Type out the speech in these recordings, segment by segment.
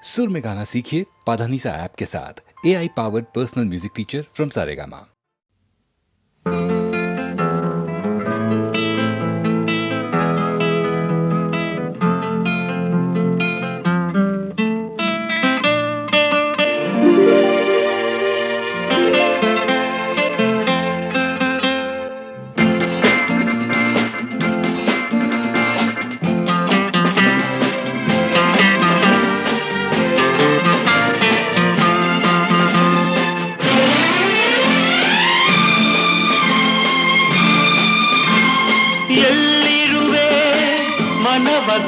सुर में गाना सीखिए पाधानीसा ऐप के साथ। AI powered personal music teacher from Saregama.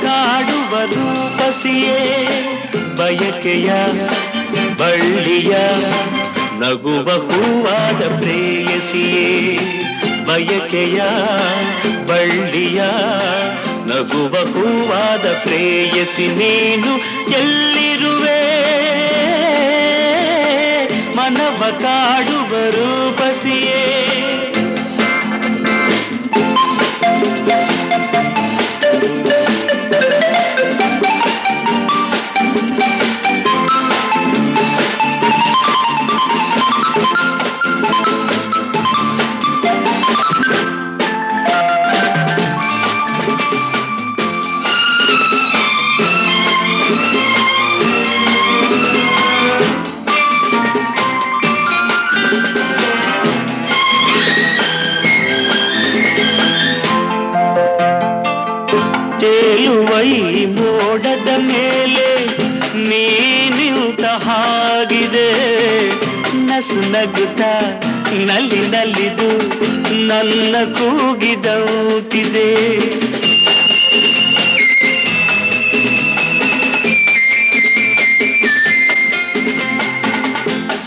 ಕಾಡುವ ರೂಪಸಿಯೇ ಬಯಕೆಯ ಬಳ್ಳಿಯ ನಗುವ ಹೂವಾದ ಪ್ರೇಯಸಿಯೇ ಬಯಕೆಯ ಬಳ್ಳಿಯ ನಗುವ ಹೂವಾದ ಪ್ರೇಯಸಿ ನೀನು ಎಲ್ಲಿರುವೆ ಮನವ ಕಾಡುವ ರೂಪಸಿಯೇ ಮೋಡದ ಮೇಲೆ ನೀನಿಂತ ಹಾಗಿದೆ ನಸು ನಗುತ್ತ ನಲ್ಲಿ ನಲ್ಲಿದು ನನ್ನ ಕೂಗಿದೌತಿದೆ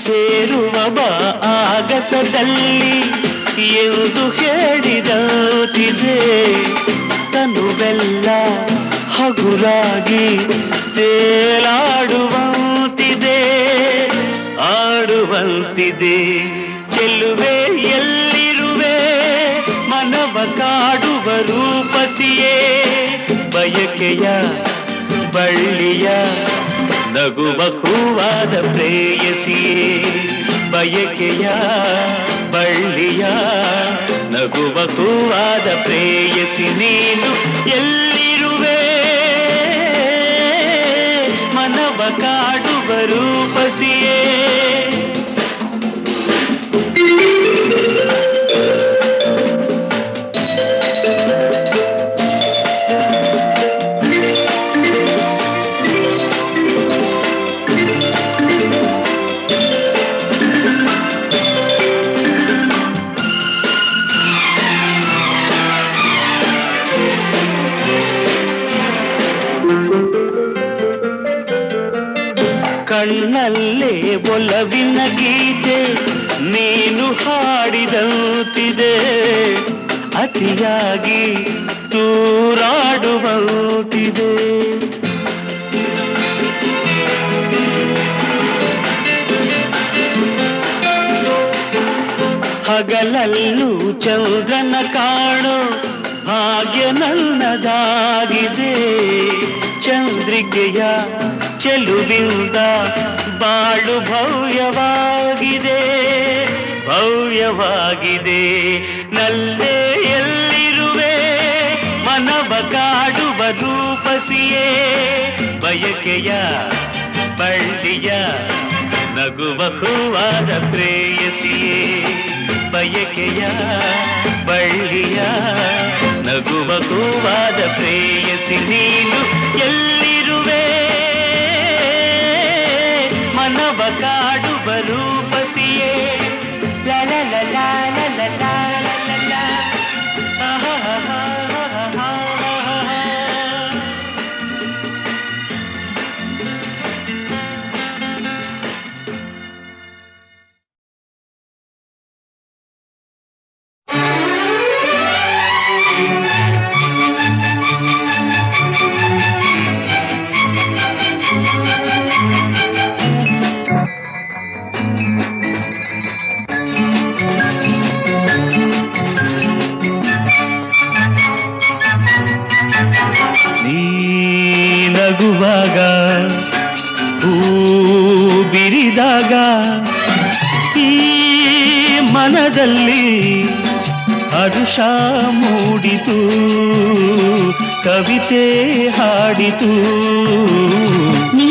ಸೇರುವ ಬಾ ಆಗಸದಲ್ಲಿ ಎಂದು ಹೇಳಿದೌತಿದೆ ತನುವೆಲ್ಲ ಹಗುರಾಗಿ ತೇಲಾಡುವಂತಿದೆ ಆಡುವಂತಿದೆ ಚೆಲ್ಲುವೆ ಎಲ್ಲಿರುವೆ ಮನವ ಕಾಡುವ ರೂಪಸಿಯೇ ಬಯಕೆಯ ಬಳ್ಳಿಯ ನಗುವ ಹೂವಾದ ಪ್ರೇಯಸಿಯೇ ಬಯಕೆಯ ಬಳ್ಳಿಯ ನಗುವ ಹೂವಾದ ಪ್ರೇಯಸಿ ನೀನು ಎಲ್ಲಿರುವೆ ಮನವ ಕಾಡುವ ರೂಪಸಿಯೇ ಕಣ್ಣಲ್ಲೇ ಒಲವಿನ ಗೀತೆ ನೀನು ಹಾಡಿದಂತಿದೆ ಅತಿಯಾಗಿ ತೂರಾಡುವಂತಿದೆ ಹಗಲಲ್ಲೂ ಚಂದ್ರನ ಕಾಣೋ ಭಾಗ್ಯ ನನ್ನದಾಗಿದೆ ಚಂದ್ರಿಕೆಯ ಚೆಲುವಿಂದ ಬಾಳು ಭವ್ಯವಾಗಿದೆ ಭವ್ಯವಾಗಿದೆ ನಲ್ಲೇ ಎಲ್ಲಿರುವೆ ಮನವ ಕಾಡುವ ರೂಪಸಿಯೇ ಬಯಕೆಯ ಬಳ್ಳಿಯ ನಗುವ ಹೂವಾದ ಪ್ರೇಯಸಿಯೇ ಬಯಕೆಯ ಬಳ್ಳಿಯ ನಗುವ ಹೂವಾದ ಪ್ರೇಯಸಿ ನೀನು ಎಲ್ಲಿರುವೆ ಮನವ ಕಾಡುವ ರೂಪಸಿಯೇ ಲಾ ಲಾ ಲಾ ಲಾ ಲಾ ಲಾ ಲಾ ಲಾ ಮನದಲ್ಲಿ ಹರುಷ ಮೂಡಿತು, ಕವಿತೆ ಹಾಡಿತು. ನೀ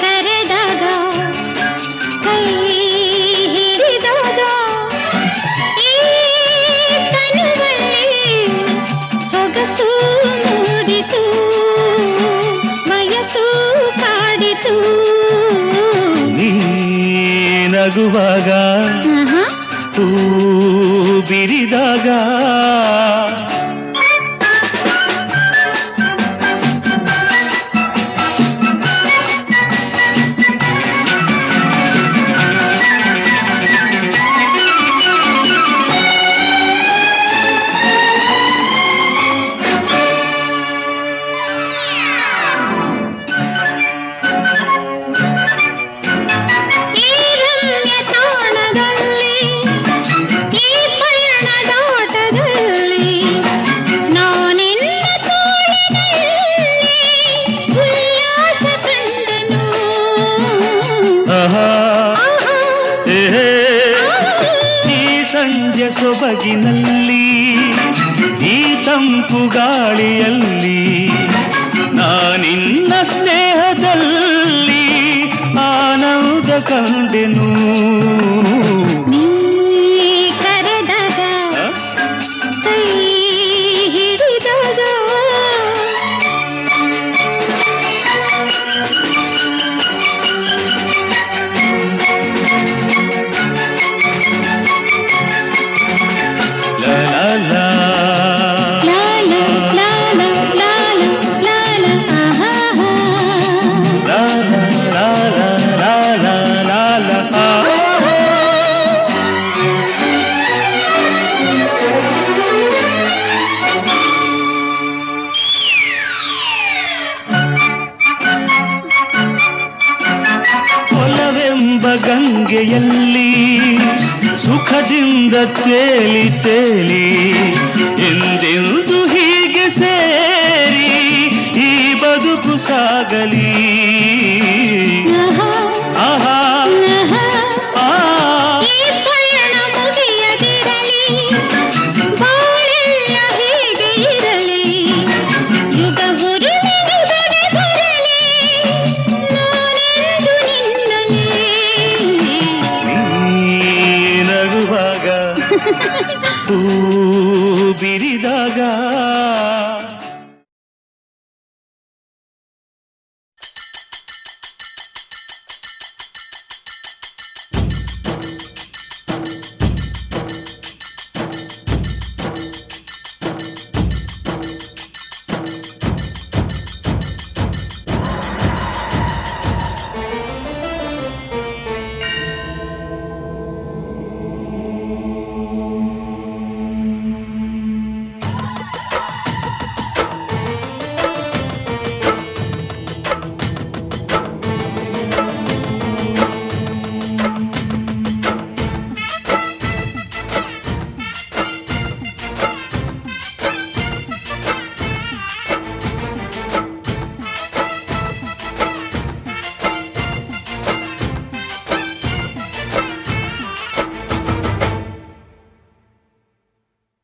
ಕರೆದಾಗ ಕೈ ಹಿಡಿದಾಗ ಈ ತನುವಲ್ಲಿ ಸೊಗಸು ಮೂಡಿತು, ವಯಸ್ಸು ಕಾಡಿತು. ನೀ ನಗುವಾಗ ಹೂ ಬಿರಿದಾಗ ಸೊಬಗಿನಲ್ಲಿ ಈ ತಂಪು ಗಾಳಿಯಲ್ಲಿ ನಾನಿನ್ನ ಸ್ನೇಹದಲ್ಲಿ ಆನಂದ ಕಂಡೆನು. ನೀ ಕರೆದಾಗ ಕೈ ಹಿಡಿದಾಗ ಗಂಗೆಯಲ್ಲಿ ಸುಖದಿಂದ ತೇಲಿ ತೇಲಿ ಎಂದೆಂದು ಹೀಗೆ ಸೇರಿ ಈ ಬದುಕು ಸಾಗಲಿ. ಆಹಾ ಹೂ ಬಿರಿದಾಗ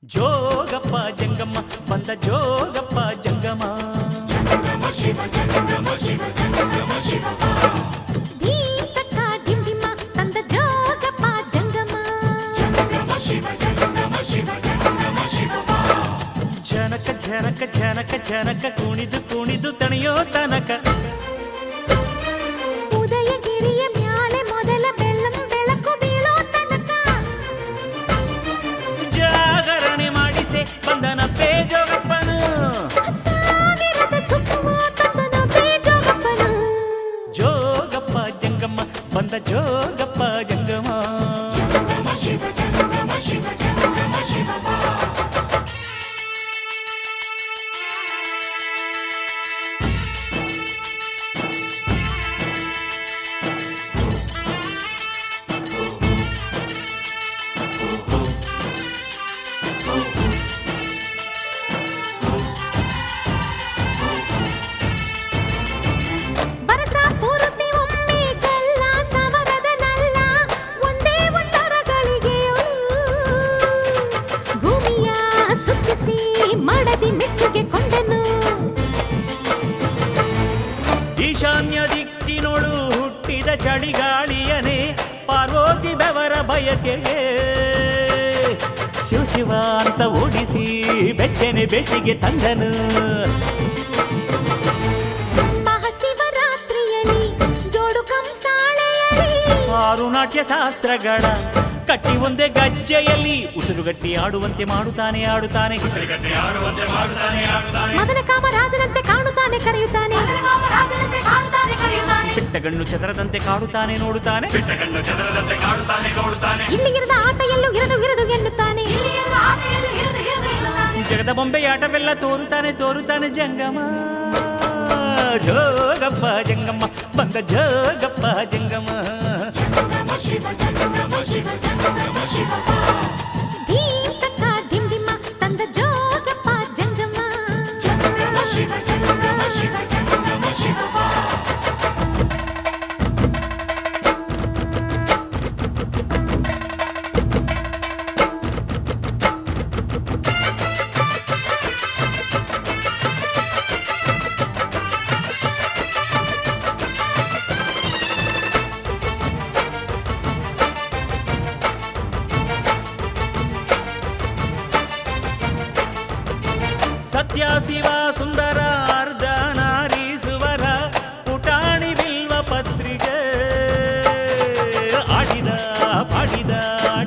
ಜೋಗಪ್ಪ ಜಂಗಮ್ಮ ಬಂದ ಜೋಗಪ್ಪ ಜಂಗಮ ಶಿವ ಜಂಗಮ ಶಿವ ಜಂಗಮ ಶಿವ ದೀಪಕ ದಿಂಡಿಮ ತಂದ ಜೋಗಪ್ಪ ಜಂಗಮ ಶಿವ ಜಂಗಮ ಶಿವ ಜಂಗಮ ಶಿವ ಜನಕ ಜನಕ ಜನಕ ಜನಕ ಕುಣಿದು ಕುಣಿದು ತಣಿಯೋ ತನಕ ಉದಯಗಿರಿಯ ಮ್ಯಾಲೆ ಮೊದಲ ಬೆಳ್ಳಂ ಬೆಳಕು ಬೀಳೋ ತನಕ ಜಾಗರಣೆ ಮಾಡಿಸೆ ಬಂದನ ಪೇ ಜೋಗಪ್ಪನು ಸಾವಿರದ ಸುಖವ ತಂದನ ಪೇ ಜೋಗಪ್ಪನು ಜೋಗಪ್ಪ ಜಂಗಮ್ಮ ಬಂದ ಜೋಗಪ್ಪ ಜಂಗಮ ಶಿವ ಜಂಗಮ ಶಿವ ಜಂಗಮ ಶಿವ ಬರಸ ಪೂರ್ತಿ ಒಮ್ಮೆ ಕಲ್ಲ ಸಮರದಲ್ಲಿ ಈಶಾನ್ಯ ದಿಕ್ಕಿನೊಳು ಹುಟ್ಟಿದ ಚಳಿಗಾಳಿಯನೇ ಪಾರ್ವತಿ ಬೆವರ ಬಯಕೆಗೆ ಶಿವ ಶಿವ ಅಂತ ಓಡಿಸಿ ಬೆಚ್ಚನೆ ಬೇಸಿಗೆ ತಂದನು. ಮಹಾಶಿವರಾತ್ರಿಯಲ್ಲಿ ಜೋಡು ಕಂಸಾಳೆಯಲ್ಲಿ ಆರು ನಾಟ್ಯ ಶಾಸ್ತ್ರಗಳ ಕಟ್ಟಿ ಒಂದೇ ಗಜ್ಜೆಯಲ್ಲಿ ಉಸಿರುಗಟ್ಟಿ ಆಡುವಂತೆ ಮಾಡುತ್ತಾನೆ ಆಡುತ್ತಾನೆ. ಮದನ ಕಾಮರಾಜನಂತೆ ಕಾಣುತ್ತಾನೆ ಕರೆಯುತ್ತಾನೆ. ಬಿಟ್ಟಗಣ್ಣು ಚದರದಂತೆ ಕಾಡುತ್ತಾನೆ ನೋಡುತ್ತಾನೆ. ಇಲ್ಲಿಗಿರದ ಆಟ ಎಲ್ಲೂ ಇರದು ಎನ್ನುತ್ತಾನೆ. ಜಗದ ಬೊಂಬೆಯಾಟವೆಲ್ಲ ತೋರುತ್ತಾನೆ ತೋರುತ್ತಾನೆ ಜಂಗಮ. ಜೋಗಪ್ಪ ಜಂಗಮ್ಮ ಬಂದ ಜೋಗಪ್ಪ ಜಂಗಮ. ಧೀಂ ತಕ್ಕ ಧಿಂದಿಮ ತಂದ ಜೋಗಪ್ಪ ಜಂಗಮ. ಸತ್ಯ ಶಿವ ಸುಂದರ ಅರ್ಧ ನಾರೀಸುವರ ಪುಟಾಣಿ ಬಿಲ್ವ ಪತ್ರಿಕೆ ಆಡಿದ ಪಾಡಿದ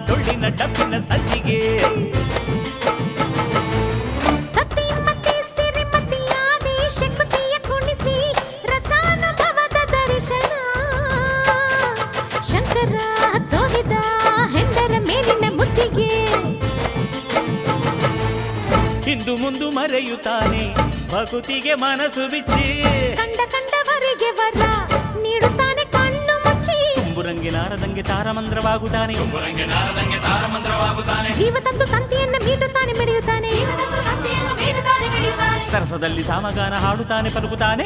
ಡೊಳ್ಳಿನ ಡಬ್ಬಿನ ಸಜ್ಜಿಗೆ. ಸತಿಮತಿ ಸಿರಿಮತಿ ಆದಿ ಶಕುತಿಯ ಕುಣಿಸಿ ರಸಾನುಭವದ ದರ್ಶನ. ಶಂಕರ ತೋರಿದ ಹೆಂಡರ ಮೇಲಿನ ಮುದ್ದಿಗೆ ಹಿಂದು ಮುಂದು ಮರೆಯುತ್ತಾನೆ ಭಕುತಿಗೆ ಮನಸ್ಸು ಬಿಚ್ಚಿ. ಕಂಡವರಿಗೆ ವರ ನೀಡುತ್ತಾನೆ ಕಣ್ಣು ಮುಚ್ಚಿ. ತುಂಬುರಂಗಿನಾರದಂಗೆ ತಾರಮಂದ್ರವಾಗುತ್ತಾನೆ. ಜೀವ ತಂದು ತಂತಿಯನ್ನ ಮೀಟುತ್ತಾನೆ ಮಿಡಿಯುತ್ತಾನೆ. ಸರಸದಲ್ಲಿ ಸಾಮಗಾನ ಹಾಡುತ್ತಾನೆ ಪಲುಕುತ್ತಾನೆ.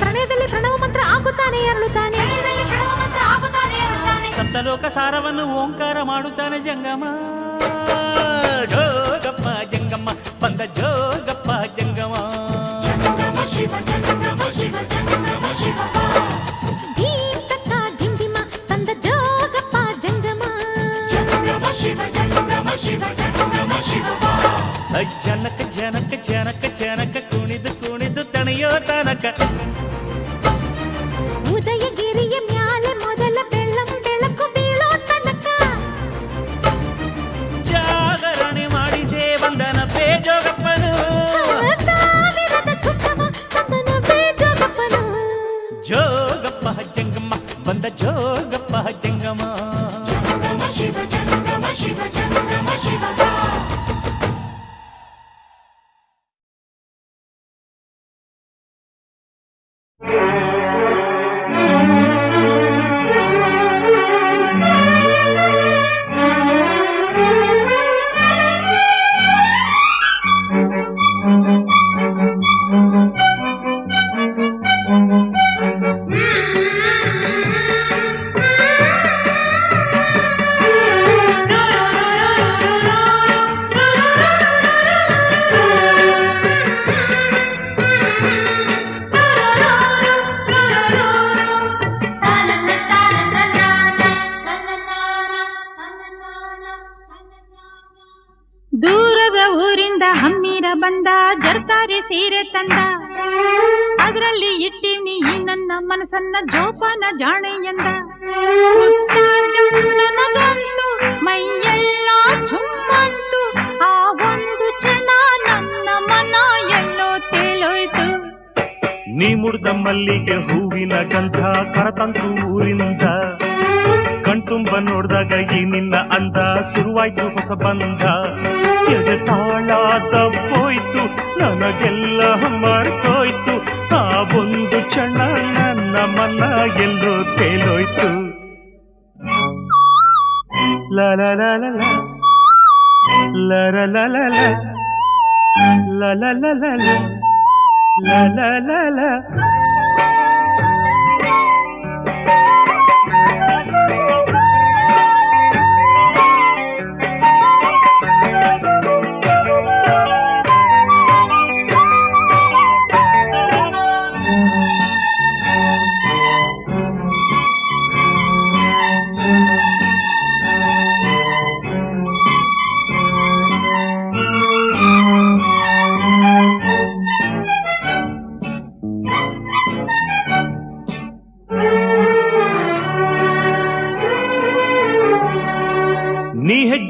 ಪ್ರಣಯದಲ್ಲಿ ಪ್ರಣವ ಮಂತ್ರ ಆಗುತ್ತಾನೆ ಅರಳುತ್ತಾನೆ. ಸಪ್ತಲೋಕ ಸಾರವನ್ನು ಓಂಕಾರ ಮಾಡುತ್ತಾನೆ ಜಂಗಮ. ಜೋಗಪ್ಪ ಜಂಗಮ್ಮ ಬಂದ ಜೋಗಪ್ಪ ಜಂಗಮ. ಧೀಂ ತಕ್ಕ ಧಿಂದಿಮ ತಂದ ಜೋಗಪ್ಪ ಜಂಗಮ. ಜನಕ ಜನಕ ಜನಕ ಜನಕ ಕುಣಿದು ಕುಣಿದು ತಣಿಯೋ ತನಕ. ಉದಯಗಿರಿಯ ಮ್ಯಾಲೆ ಮೊದಲ ಬೆಳ್ಳಂ ಬೆಳಕು ಬೀಳೋ ತನಕ ಜಾಗರಣೆ ಮಾಡಿಸೇ ಬಂದನ ಬೇಜೋಗಪ್ಪನು. ಸಾವಿರದ ಸುತ್ತಮ ತಂದನು ಬೇಜೋಗಪ್ಪನು. ಜೋಗಪ್ಪ ಜಂಗಮ್ಮ ಬಂದ ಜೋಗಪ್ಪ ಜಂಗಮ. ದೂರದ ಊರಿಂದ ಹಮ್ಮಿರ ಬಂದ ಜರ್ತಾರಿ ಸೀರೆ ತಂದ. ಅದರಲ್ಲಿ ಇಟ್ಟಿವ್ನಿ ಈ ನನ್ನ ಮನಸ್ಸನ್ನ ಜೋಪಾನ ಜಾಣೆ ಎಂದ. ನನಗಂತೂ ಮೈಯೆಲ್ಲ ಝುಮ್ಮಂತು. ಆ ಒಂದು ಕ್ಷಣ ನನ್ನ ಮನ ಎಲ್ಲೋ ತೇಲೋಯ್ತು. ನೀ ಮುಡ್ದ ಮಲ್ಲಿಗೆ ಹೂವಿನ ಗಂಧ ಕರತಂತು ಊರಿಂದ. ಕಣ್ತುಂಬ ನೋಡ್ದಾಗ ಈ ನಿನ್ನ ಅಂದ ಶುರುವಾಯ್ತು ಹೊಸ ಬಂಧ. ಎದೆ ತಾಳ ತಪ್ಪೋಯ್ತು ನನಗೆಲ್ಲ ಮರ್ತೋಯ್ತು. ಆ ಒಂದು ಕ್ಷಣ ನನ್ನ ಮನ ಎಲ್ಲೋ ತೇಲೋಯ್ತು. ಲಲಲಲ ಲಲಲಲ ಲಲಲಲ ಲಲಲಲ.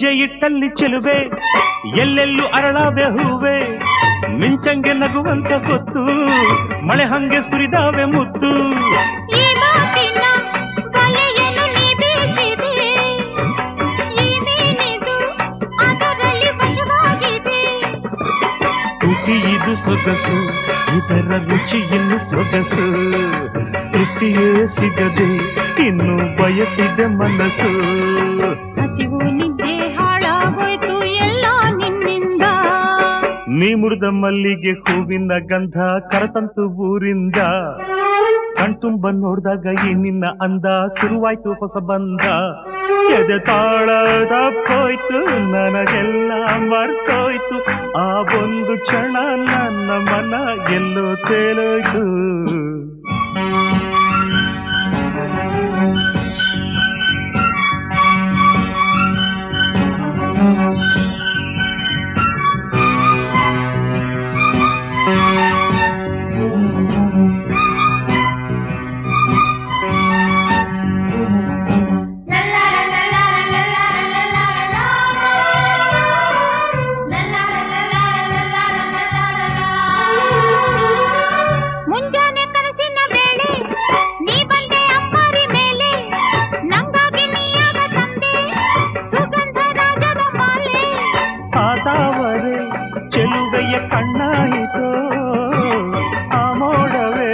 ಹೆಜ್ಜೆ ಇಟ್ಟಲ್ಲಿ ಚೆಲುವೆ ಎಲ್ಲೆಲ್ಲೂ ಅರಳಾವೆ ಹೂವೆ ಮಿಂಚಂಗೆ ನಗುವಂತ ಗೊತ್ತು ಮಳೆ ಹಂಗೆ ಸುರಿದಾವೆ ಮುತ್ತು ಈ ಮಾತಿನ ಬಲೆಯನ್ನು ನೀ ಬೀಸಿದೆ ಈ ಮೀನಿದು ಅದರಲ್ಲಿ ವಶವಾಗಿದೆ ತುಟಿ ಇದು ಸೊಗಸು ಇದರ ರುಚಿ ಇನ್ನು ಸೊಗಸು ತೃಪ್ತಿಯೇ ಸಿಗದೆ ಇನ್ನು ಬಯಸಿದ ಮನಸ್ಸು ಹಸಿವು ನಿದ್ದೆ ಹಾಳಾಗೋಯ್ತು ಎಲ್ಲ ನಿನ್ನಿಂದ ನೀ ಮುರಿದ ಮಲ್ಲಿಗೆ ಹೂವಿನ ಗಂಧ ಕರತಂತು ಊರಿಂದ ಕಣ್ತುಂಬ ನೋಡ್ದಾಗ ಈ ನಿನ್ನ ಅಂದ ಶುರುವಾಯ್ತು ಹೊಸ ಬಂದ ಎದೆ ತಾಳ ತಪ್ಪೋಯ್ತು ನನಗೆಲ್ಲ ಮರ್ತೋಯ್ತು ಆ ಒಂದು ಕ್ಷಣ ನನ್ನ ಮನ ಎಲ್ಲೋ ತೇಲೋಯ್ತು ಮುಂಜಾನೆ ಕನಸಿನ ವೇಳೆ ನೀ ಬಂದೆ ಅಪ್ಪಾರಿ ಮೇಲೆ ನಂಗಾಗಿ ನೀಯಾಗ ತಂದೆ ಸುಗಂಧ ರಾಜದ ಮಾಲೆ ಆತಾವರೆ ಚೆಲುವೆಯ ಕಣ್ಣಾಯಿತೋ ಆ ಮೋಡವೇ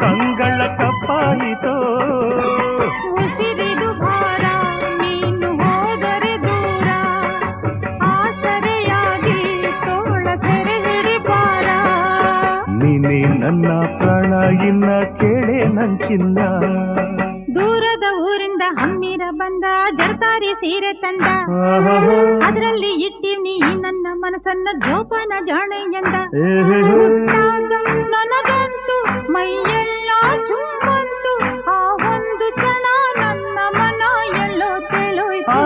ಕಂಗಳ ಕಪ್ಪಾಯಿತೋ ಉಸಿರಿದು ಭಾರ ನೀನು ಹೋದರೆ ದೂರ ಆಸರೆಯಾಗಿ ತೋಳ ಸೆರೆ ಹಿಡಿಬಾರ ನೀನೇ ನನ್ನ ಪ್ರಾಣ ಇನ್ನ ಕೇಳೆ ನಂಚಿನ್ನ ದೂರದ ಊರಿಂದ ಹಮ್ಮಿರ ಬಂದ ಜರ್ತಾರಿ ಸೀರೆ ತಂದ ಅದರಲ್ಲಿ ಇಟ್ಟಿ ನೀ ನನ್ನ ಮನಸ್ಸನ್ನ ಜೋಪಾನ ಜಾಣೆ ಎಂದ ಮುಟ್ಟಾಗ ನನಗಂತೂ ಮೈಯೆಲ್ಲ ಚುಮ್ಮಂತು ಆ ಒಂದು ಕ್ಷಣ ನನ್ನ ಮನ ಎಲ್ಲೋ ತೇಲೋಯ್ತು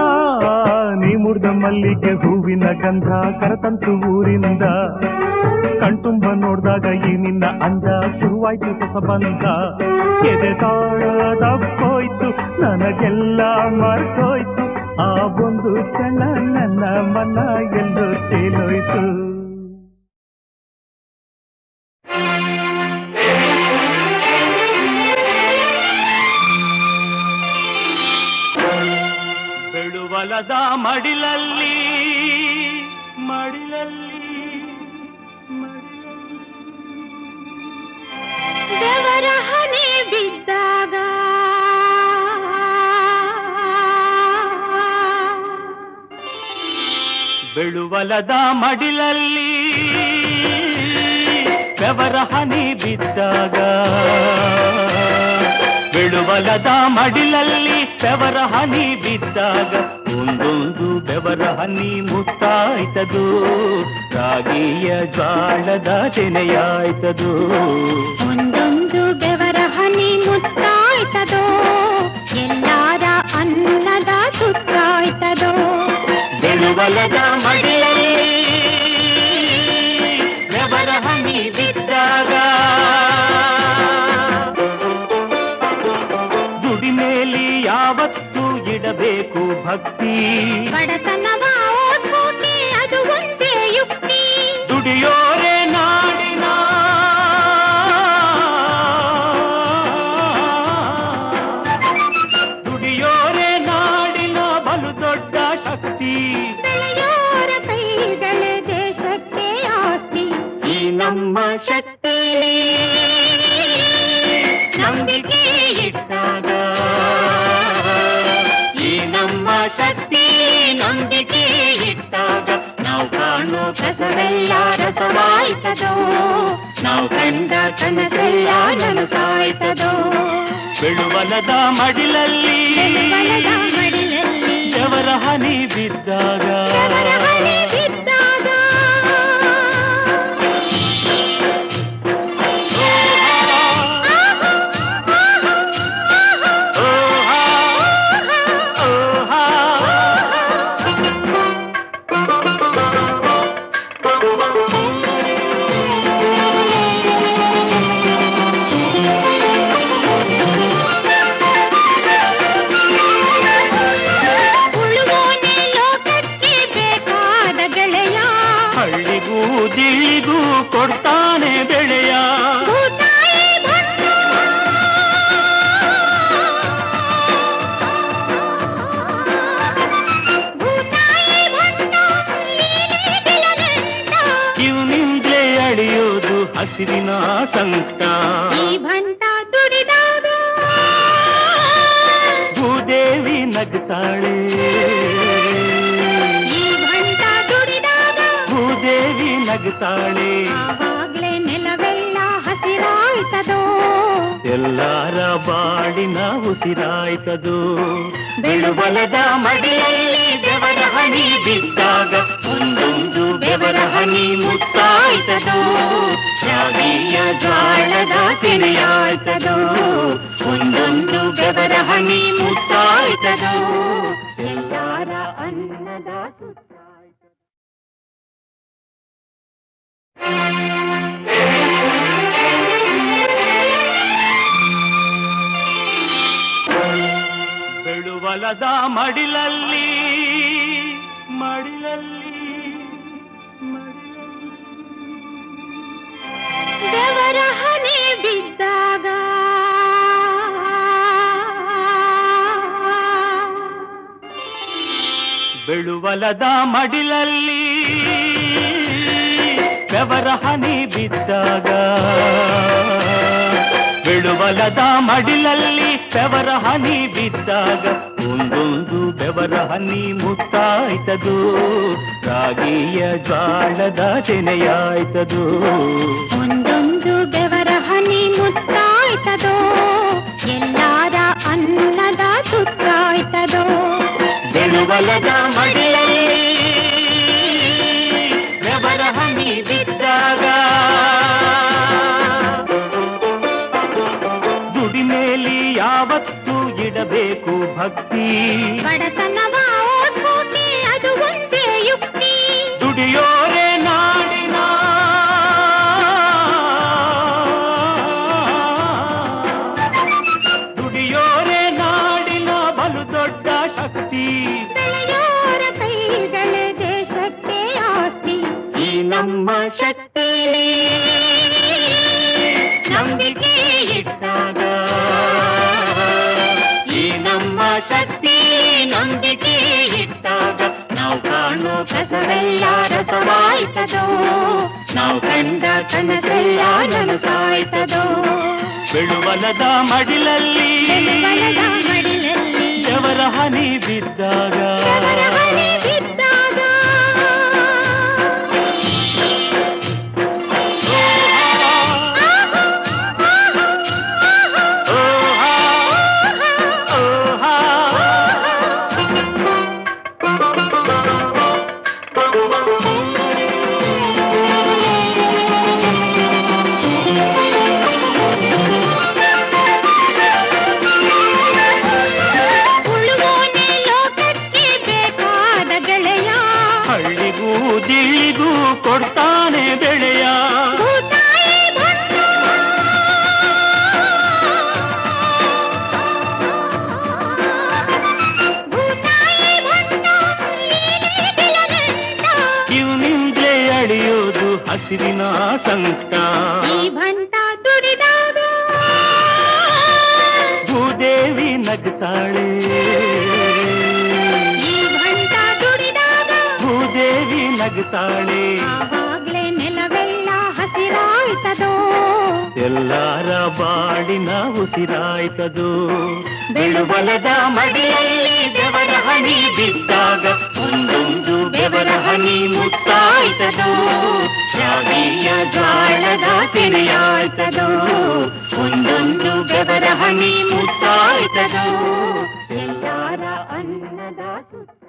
ನೀ ಮುರಿದ ಮಲ್ಲಿಗೆ ಹೂವಿನ ಗಂಧ ಕರತಂತು ಊರಿಂದ ಕಣ್ತುಂಬ ನೋಡ್ದಾಗ ಈ ನಿನ್ನ ಅಂದ ಶುರುವಾಯ್ತು ಹೊಸ ಬಂದ ಎದೆ ತಾಳ ತಪ್ಪೋಯ್ತು ನನಗೆಲ್ಲ ಮರ್ತೋಯ್ತು ಆ ಒಂದು ಕ್ಷಣ ನನ್ನ ಮನ ಎಂದು ತೇಲೋಯ್ತು ಬೆಳುವಲದ ಮಡಿಲಲ್ಲಿ ದೇವರ ಹನಿ ಬಿದ್ದಾಗ ಬೆಳುವಲದ ಮಡಿಲಲ್ಲಿ ಬೆವರ ಹನಿ ಬಿದ್ದಾಗ ಬೆಳುವಲದ ಮಡಿಲಲ್ಲಿ ಬೆವರ ಹನಿ ಬಿದ್ದಾಗ ಒಂದೊಂದು ಬೆವರ ಹನಿ ಮುತ್ತಾಯ್ತದು ರಾಗಿಯ ಜ್ವಾಳದ ತೆನೆಯಾಯ್ತದು ಒಂದೊಂದು ಬೆವರ ಹನಿ ಮುತ್ತಾಯ್ತದೋ ಎಲ್ಲಾರ ಅನ್ನದ ಸುತ್ತಾಯ್ತದೋ ಬೆಳುವಲದ ಮಡಿಲಲ್ಲಿ ಬೆವರ ಹನಿ ಬಿದ್ದಾಗ ದುಡಿಮೇಲಿ ಯಾವತ್ತೂ ಇಡಬೇಕು ಭಕ್ತಿ ಬಡತನವ ಓಡ್ಸೋಕೆ ಅದು ಒಂದೇ ಯುಕ್ತಿ ದುಡಿಯೋರೆ ನಾಡಿನ ದುಡಿಯೋರೆ ನಾಡಿನ ಬಲು ದೊಡ್ಡ ಶಕ್ತಿ ಬೆಳೆಯೋರ ಕೈಗಳೇ ದೇಶಕ್ಕೆ ಆಸ್ತಿ ಈ ನಮ್ಮ ಶಕ್ತಿ ನಂಬಿಕೆ ಇಟ್ಟಾಗ ಈ ನಮ್ಮ ಶಕ್ತಿ ನಂಬಿಕೆ ಇಟ್ಟಾಗ ನಾವು ಕಾಣೋ ಕಸವೆಲ್ಲ ರಸವಾಯ್ತದೋ ನಾವು ಕಂಡ ಕನಸೆಲ್ಲ ನನಸಾಯ್ತದೋ ಬೆಳುವಲದ ಮಡಿಲಲ್ಲಿ ಬೆಳುವಲದ ಮಡಿಲಲ್ಲಿ ಬೆವರ ಹನಿ ಬಿದ್ದಾಗ ಬೆವರ ಹನಿ ಬಿದ್ದಾಗ ಉಳುವೋನೆ ಲೋಕಕ್ಕೆ ಸಂಕಟ ಈ ಭಂಟ ದುಡಿದಾಗ ಭೂದೇವಿ ನಗ್ತಾಳೆ ಈ ಭಂಟ ದುಡಿದಾಗ ಭೂದೇವಿ ನಗ್ತಾಳೆ ಆವಾಗ್ಲೇ ನೆಲವೆಲ್ಲ ಹಸಿರಾಯ್ತದೋ ಎಲ್ಲಾರ ಬಾಡಿನ ಉಸಿರಾಯ್ತದು ಬೆಳುಬಲದ ಮಡಿಲಲ್ಲಿ ಬೆವರ ಹನಿ ಬಿದ್ದಾಗ ಒಂದೊಂದು ಬೆವರ ಹನಿ ಮುತ್ತಾಯ್ತದು ಶಾವಿಯ ಜ್ವಾಳದ ತೆರೆಯಾಯ್ತದು ಒಂದೊಂದು ಬೆವರ ಹನಿ ಮುತ್ತಾಯ್ತದು ಎಲ್ಲಾರ ಅನ್ನದ ಸುತ್ತಾಯ್ತದು ಬೆಳುಬಲದ ಮಡಿಲಲ್ಲಿ ಮಡಿಲಲ್ಲಿ ಬೆವರ ಹನಿ ಬಿದ್ದಾಗ ಬೆಳುಬಲದ ಮಡಿಲಲ್ಲಿ ಬೆವರ ಹನಿ ಬಿದ್ದಾಗ ಬೆಳುಬಲದ ಮಡಿಲಲ್ಲಿ ಬೆವರ ಹನಿ ಬಿದ್ದಾಗ ಒಂದೊಂದು ಬೆವರ ಹನಿ ಮುತ್ತಾಯ್ತದು ರಾಗಿಯ ಜ್ವಾಳದ ತೆನೆಯಾಯ್ತದು ಒಂದೊಂದು ಬೆವರ ಹನಿ ಮುತ್ತಾಯ್ತದೋ ಎಲ್ಲಾರ ಅನ್ನದ ಸುತ್ತಾಯ್ತದೋ ಬೆಳುಬಲದ ಮಡಿಲಲ್ಲಿ ಬೆವರ ಹನಿ ಬಿದ್ದಾಗ ದುಡಿಮೇಲಿ ಯಾವತ್ತೂ ಇಡಬೇಕು ಭಕ್ತಿ ಬಡತನವ ಓಡ್ಸೋಕೆ ಅದು ಒಂದೇ ಯುಕ್ತಿ ದುಡಿಯೋರೆ ನಾಡಿನ ದುಡಿಯೋರೆ ನಾಡಿನ ಬಲು ದೊಡ್ಡ ಶಕ್ತಿ ಬೆಳೆಯೋರ ಕೈಗಳೇ ದೇಶಕ್ಕೆ ಆಸ್ತಿ ಈ ನಮ್ಮ ಶಕ್ತಿ ನಂಬಿಕೆ ಇಟ್ಟಾಗ ಈ ನಮ್ಮ ಶಕ್ತಿ ನಂಬಿಕೆ ಇಟ್ಟಾಗ ನಾವು ಕಾಣೋ ಕಸವೆಲ್ಲ ರಸವಾಯ್ತದೋ ನಾವು ಕಂಡ ಕನಸೆಲ್ಲ ನನಸಾಯ್ತದೋ ಬೆಳುಬಲದ ಮಡಿಲಲ್ಲಿ ಬೆಳುಬಲದ ಮಡಿಲಲ್ಲಿ ಬೆವರ ಹನಿ ಬಿದ್ದಾಗ ಬೆವರ ಹನಿ ಬಿದ್ದಾಗ ಉಳುವೋನೆ ಲೋಕಕ್ಕೆ ಬೇಕಾದ ಗೆಳೆಯ ಹಳ್ಳಿಗೂ ದಿಳ್ಳಿಗೂ ಕೊಡ್ತಾನೆ ಬೆಳೆಯ ಭೂತಾಯಿ ಭಂಡ ಭೂತಾಯಿ ಭಂಡ ನೀನೇ ಬಿಲನೆಂದ ಇವನಿಂದಲೇ ಅಳಿಯೋದು ಹಸಿರಿನ ಸಂಕಟ ಈ ಭಂಟ ದುಡಿದಾಗ ಭೂದೇವಿ ನಗ್ತಾಳೆ ಈ ಭಂಟ ದುಡಿದಾಗ ಭೂದೇವಿ ನಗ್ತಾಳೆ ಆವಾಗ್ಲೇ ನೆಲವೆಲ್ಲ ಹಸಿರಾಯ್ತದೋ ಎಲ್ಲಾರ ಬಾಡಿನ ಉಸಿರಾಯ್ತದು ಬೆಳುಬಲದ ಮಡಿಲಲ್ಲಿ ಬೆವರ ಹನಿ ಬಿದ್ದಾಗ ಒಂದೊಂದು ಬೆವರ ಹನಿ ಮುತ್ತಾಯ್ತದು ಶಾವಿಯ ಜ್ವಾಳದ ತೆರೆಯಾಯ್ತದು ಒಂದೊಂದು ಬೆವರ ಹನಿ ಮುತ್ತಾಯ್ತದು ಎಲ್ಲಾರ ಅನ್ನದ ಸುತ್ತ